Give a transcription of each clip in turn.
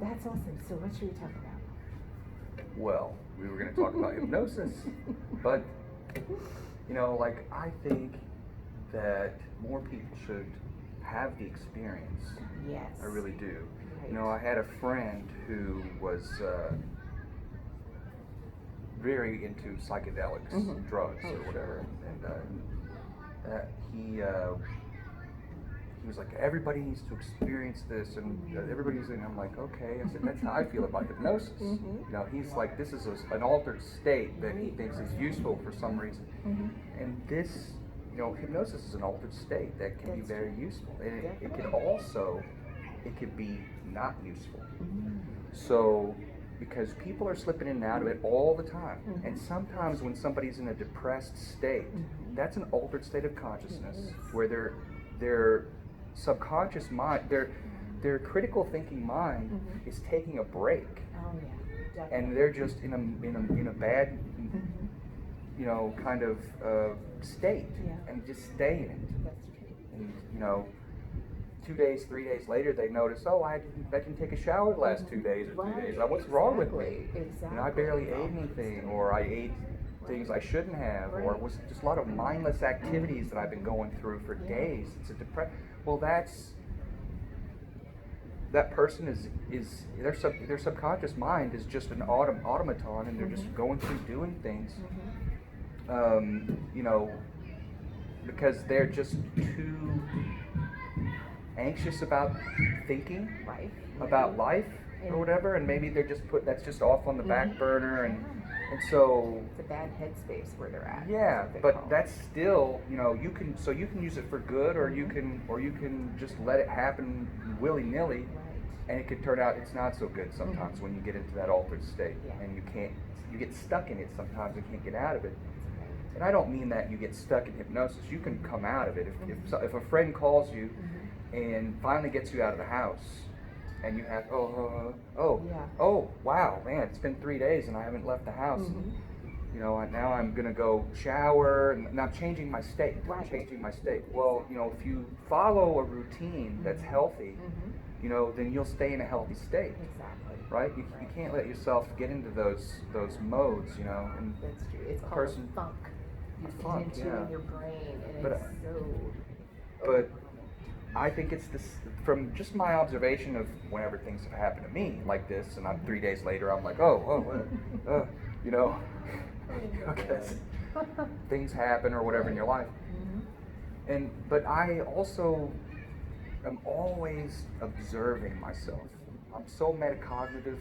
That's awesome. So what should we talk about? Well, we were going to talk about hypnosis, but like I think that more people should have the experience. Yes. I really do. Right. I had a friend who was very into psychedelics, drugs or whatever, and he was like, everybody needs to experience this, and everybody's, and I'm like, okay. I said, that's how I feel about hypnosis. He's like, this is an altered state that he thinks is useful for some reason, and this, hypnosis is an altered state that can be very useful, and it could be not useful. So, because people are slipping in and out of it all the time, and sometimes when somebody's in a depressed state, that's an altered state of consciousness where their subconscious mind, their critical thinking mind is taking a break. Oh yeah, definitely. And they're just in a bad, kind of state, and just stay in it. That's true. And 2 days, 3 days later, they notice, oh, I didn't take a shower the last 2 days or 3 days. What's wrong with me? Exactly. I barely ate anything, or I ate things I shouldn't have, or it was just a lot of mindless activities that I've been going through for days. It's a depression. Well, that person is their subconscious mind is just an automaton, and they're just going through doing things, because they're just too anxious about thinking about life or whatever, and maybe they're just that's just off on the back burner, and so it's a bad headspace where they're at. Yeah, but that's still, you can use it for good, or you can just let it happen willy-nilly, and it could turn out it's not so good sometimes when you get into that altered state, and you get stuck in it sometimes and can't get out of it. And I don't mean that you get stuck in hypnosis. You can come out of it if a friend calls you and finally gets you out of the house, and you have wow, man, it's been 3 days and I haven't left the house. Now I'm gonna go shower, and I'm changing my state. Well, if you follow a routine that's healthy, then you'll stay in a healthy state. Exactly. Right? You can't let yourself get into those modes, And that's true. It's called a funk. You get into in your brain, and it's so. But I think it's this, from just my observation of whenever things have happened to me like this, and I'm 3 days later, I'm like, because things happen or whatever in your life. But I also am always observing myself. I'm so metacognitive.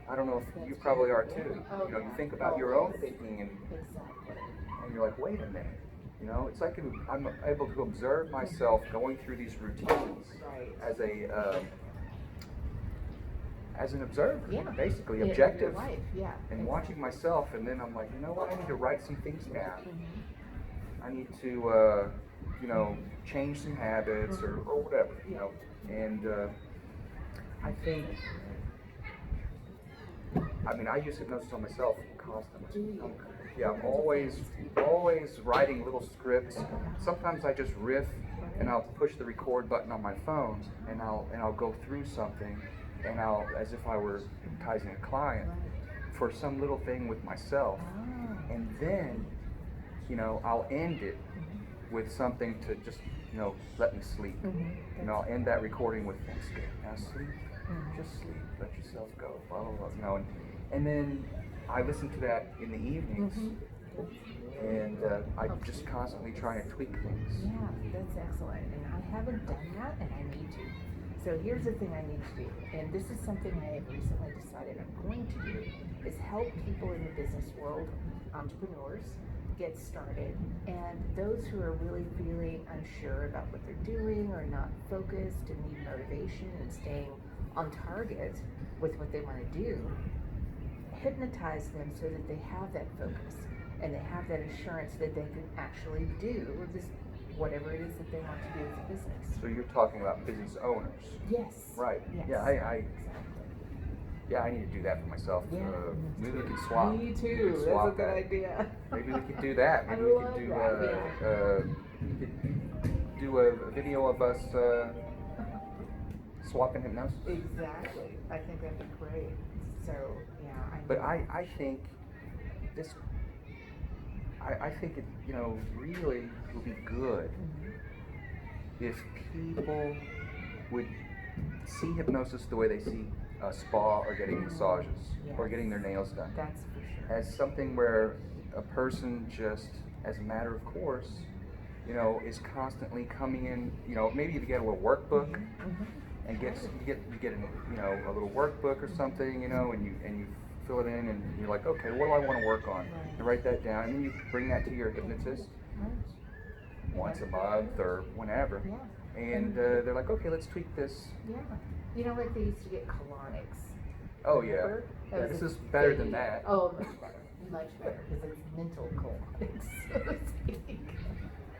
I don't know if you probably are too. You think about your own thinking, and you're like, wait a minute. It's like I'm able to observe myself going through these routines as an observer, basically objective, life, and watching myself, and then I'm like, you know what? I need to write some things down. I need to, change some habits or whatever, and I think. I use hypnosis on myself constantly. I'm always writing little scripts. Sometimes I just riff, and I'll push the record button on my phone, and I'll go through something, and as if I were hypnotizing a client for some little thing with myself, and then, I'll end it with something to just, let me sleep. I'll end that recording with, thanks, good. Now sleep. Just sleep. Let yourself go. Blah, blah, blah. And then I listen to that in the evenings, and I'm just constantly trying to tweak things. Yeah, that's excellent. And I haven't done that, and I need to. So here's the thing I need to do, and this is something I have recently decided I'm going to do, is help people in the business world, entrepreneurs, get started, and those who are really feeling unsure about what they're doing or not focused and need motivation and staying on target with what they want to do, hypnotize them so that they have that focus and they have that assurance that they can actually do this, whatever it is that they want to do as a business. So you're talking about business owners. Yes. Right. Yes. Yeah, I need to do that for myself. Yeah. Maybe we can swap. Me too. That's a good idea. Maybe we could do that. Maybe we could do a video of us swapping hypnosis. Exactly. I think that'd be great. So, yeah. But I think this, I think it, really would be good if people would see hypnosis the way they see a spa or getting massages or getting their nails done. That's for sure. As something where a person just, as a matter of course, is constantly coming in. Maybe you get a little workbook and you get a little workbook or something, and you fill it in and you're like, okay, what do I want to work on? You write that down and then you bring that to your hypnotist once a month or whenever. Yeah. And they're like, okay, let's tweak this. Yeah. Like they used to get colonics. Oh, yeah. Yeah, this is better than that. Oh, much better. Much better, because it's mental colonics, so to speak.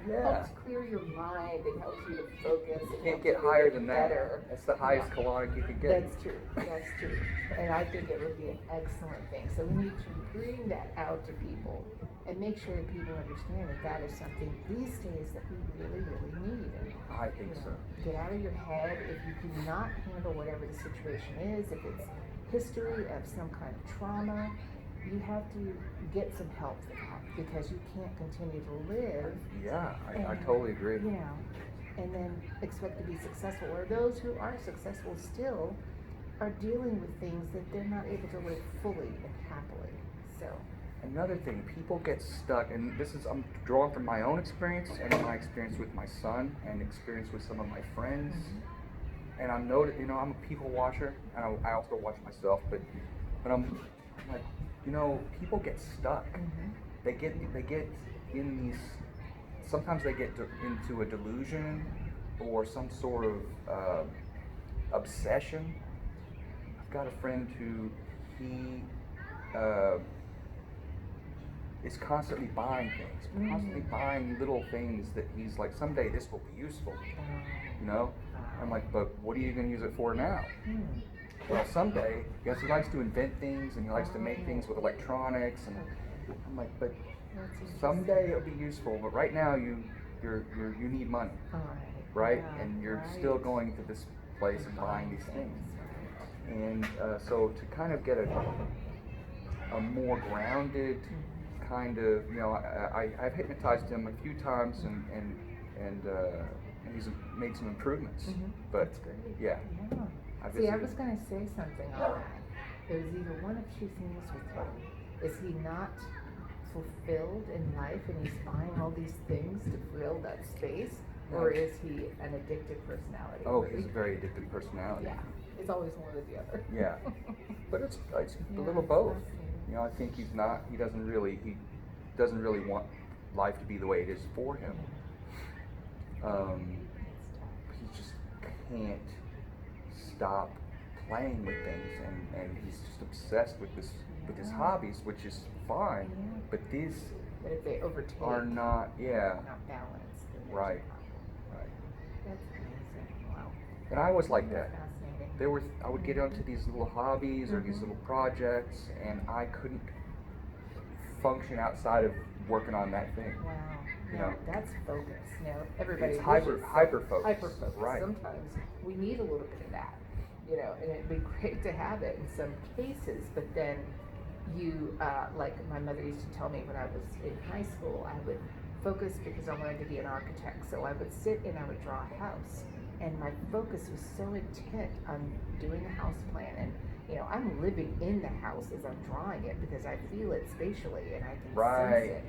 Yeah. Helps clear your mind and helps you to focus. You can't get higher than that. That's the highest colonic you can get. That's true. That's true. And I think it would be an excellent thing. So we need to bring that out to people and make sure that people understand that that is something these days that we really, really need. And, I think so. Get out of your head. If you cannot handle whatever the situation is, if it's history of some kind of trauma, you have to get some help for that, because you can't continue to live. Yeah, I totally agree. And then expect to be successful. Or those who are successful still are dealing with things that they're not able to live fully and happily. So another thing, people get stuck, and I'm drawing from my own experience and my experience with my son and experience with some of my friends. And I'm I'm a people watcher, and I also watch myself, but I'm like, people get stuck. They get in these. Sometimes they get into a delusion or some sort of obsession. I've got a friend who he is constantly buying things, constantly buying little things that he's like, someday this will be useful. I'm like, but what are you going to use it for now? Well, someday, yes, he likes to invent things and he likes to make things with electronics, and I'm like, but someday it'll be useful. But right now, you need money, right? And you're still going to this place and buying these things, and so to kind of get a more grounded kind of, I've hypnotized him a few times, and he's made some improvements. But yeah. See, I was going to say something on that. It was either one of two things with him. Is he not fulfilled in life and he's buying all these things to fill that space? Or is he an addictive personality? Oh, he's a very addictive personality. Yeah, it's always one or the other. Yeah, but it's a little both. I think he doesn't really want life to be the way it is for him. He just can't stop playing with things, and he's just obsessed with his hobbies, which is fine. But these if they overtake are not balanced. Right. That's amazing. Wow. And I was like that. Fascinating. I would get onto these little hobbies or these little projects, and I couldn't function outside of working on that thing. Wow. That's focus. Everybody. It's hyper focus. Hyper focus. Right. Sometimes we need a little bit of that. And it'd be great to have it in some cases, but then you, like my mother used to tell me when I was in high school, I would focus because I wanted to be an architect. So I would sit and I would draw a house, and my focus was so intent on doing a house plan. And I'm living in the house as I'm drawing it because I feel it spatially and I can sense it.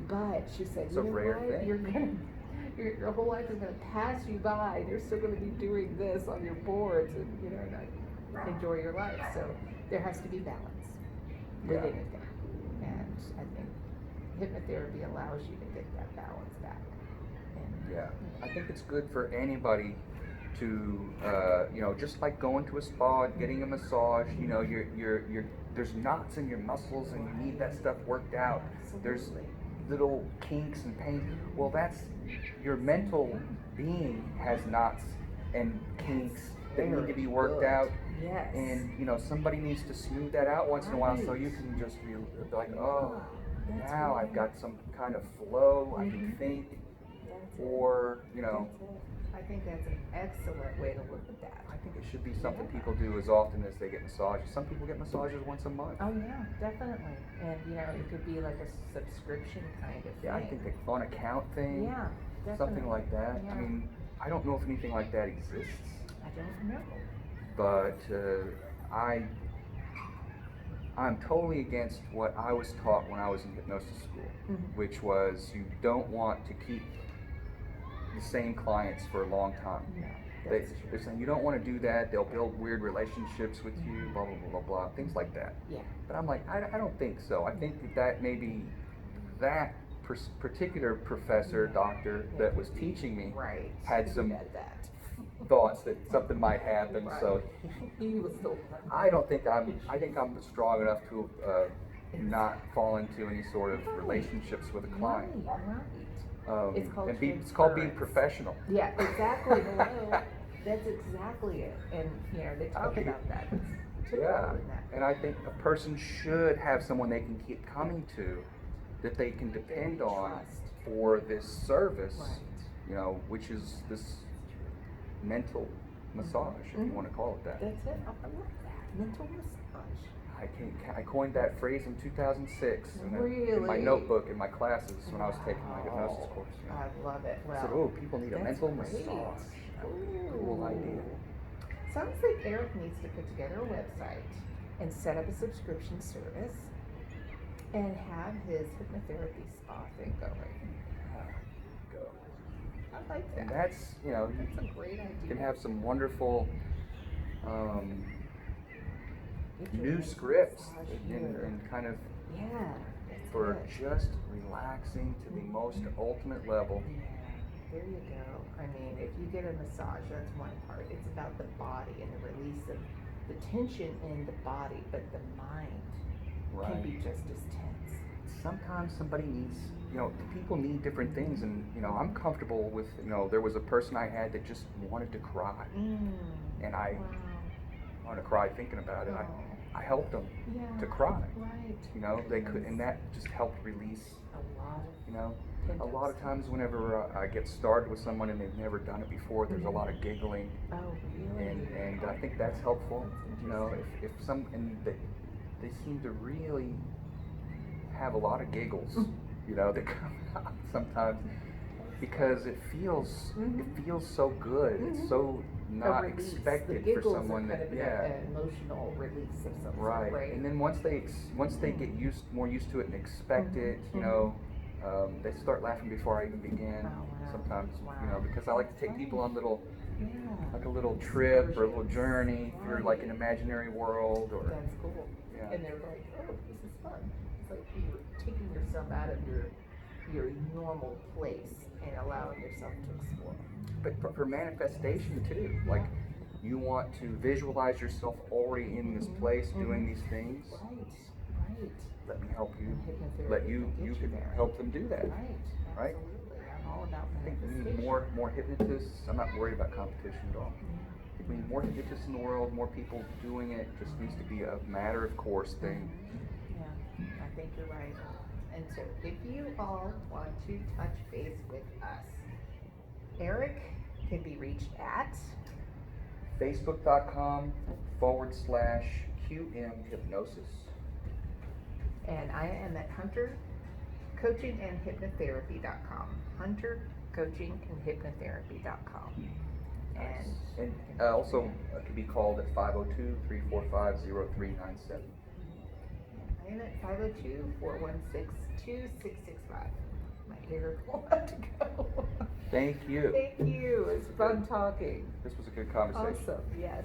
But she said, it's a rare thing. Your whole life is going to pass you by, and you're still going to be doing this on your boards, and not enjoy your life. So there has to be balance with anything, and I think hypnotherapy allows you to get that balance back. I think it's good for anybody to, just like going to a spa, getting a massage. There's knots in your muscles, and you need that stuff worked out. There's little kinks and pain. Well, that's your mental being has knots and kinks that need to be worked out. Yes. And somebody needs to smooth that out once in a while, so you can just be like, oh, now I've got some kind of flow. I can think, or I think that's an excellent way to look at that. I think it should be something Yeah. people do as often as they get massages. Some people get massages once a month. Oh yeah, definitely. And you know, it could be like a subscription kind of thing. Yeah, I think the on account thing. Yeah, definitely. Something like that. Yeah. I mean, I don't know if anything like that exists, I don't know. but I'm totally against what I was taught when I was in hypnosis school, which was you don't want to keep the same clients for a long time. No, They're saying you don't want to do that. They'll build weird relationships with you, blah, blah, blah, blah, blah, things like that. Yeah. But I'm like, I don't think so. I think that maybe that particular professor, doctor that was teaching me Right. had some that. thoughts that something might happen. Right. So He was still. I think I'm strong enough to not fall into any sort of relationships with a client. Right. It's called being transference. professional. Yeah, exactly. Hello. That's exactly it. And you know, they talk Okay. about that. It's typical Yeah, in that. and I think a person should have someone they can keep coming to, that they can depend on Trust. for this service. Right. You know, which is this mental massage, if you want to call it that. That's it. I love that. Mental massage. I coined that phrase in 2006 in my Really? notebook in my classes when I was taking my hypnosis Wow. course. You know. I love it. Well, I said, oh, people need a that's mental great. massage. Cool Ooh. idea. Sounds like Eric needs to put together a website and set up a subscription service and have his hypnotherapy spa thing going. Go. I like that. And that's, you know, That's a great idea. you can have some wonderful Get your new mental scripts massage and here. kind of Yeah, that's for good. just relaxing to the most ultimate level. Yeah, there you go. I mean, if you get a massage, that's one part. It's about the body and the release of the tension in the body, but the mind can be just as tense. Sometimes somebody needs, you know, people need different things, and you know, I'm comfortable with, you know, there was a person I had that just wanted to cry, and I wanted to cry thinking about it. I helped them Yeah. to cry. Right. You know, they could, and that just helped release. A lot of You know, a lot of times whenever I get started with someone and they've never done it before, there's a lot of giggling, Oh, really? and I think that's helpful. You know, if some, and they seem to really have a lot of giggles, you know, that come out sometimes because it feels so good. It's so not release. expected The for giggles someone are that kind of an emotional release of some right. sort, right? And then once they get more used to it and expect it, you know, they start laughing before I even begin. Oh, wow. Sometimes, you Wow. know, because I like to take people on Yeah. like a little trip or a little journey through like an imaginary world or. That's cool. Yeah. And they're like, oh, this is fun. It's like you're taking yourself out of your normal place and allowing yourself to explore. But for manifestation too, like you want to visualize yourself already in this place doing these things. Right. Let me help you. Hypnotherapy Let you can get can there. help them do that. Right. Right? Absolutely. I'm all about I think we manifestation. need more hypnotists. I'm not worried about competition at all. I think we need more hypnotists in the world, more people doing it. Just needs to be a matter of course thing. Yeah, I think you're right. And so if you all want to touch base with us, Eric can be reached at Facebook.com/QM Hypnosis. and I am at HunterCoachingAndHypnotherapy.com. HunterCoachingAndHypnotherapy.com. And also it can be called at 502-345-0397. I am at 502-416-2665. My hair will have to go. Thank you. Thank you. It's fun talking. This was a good conversation. Awesome. Yes.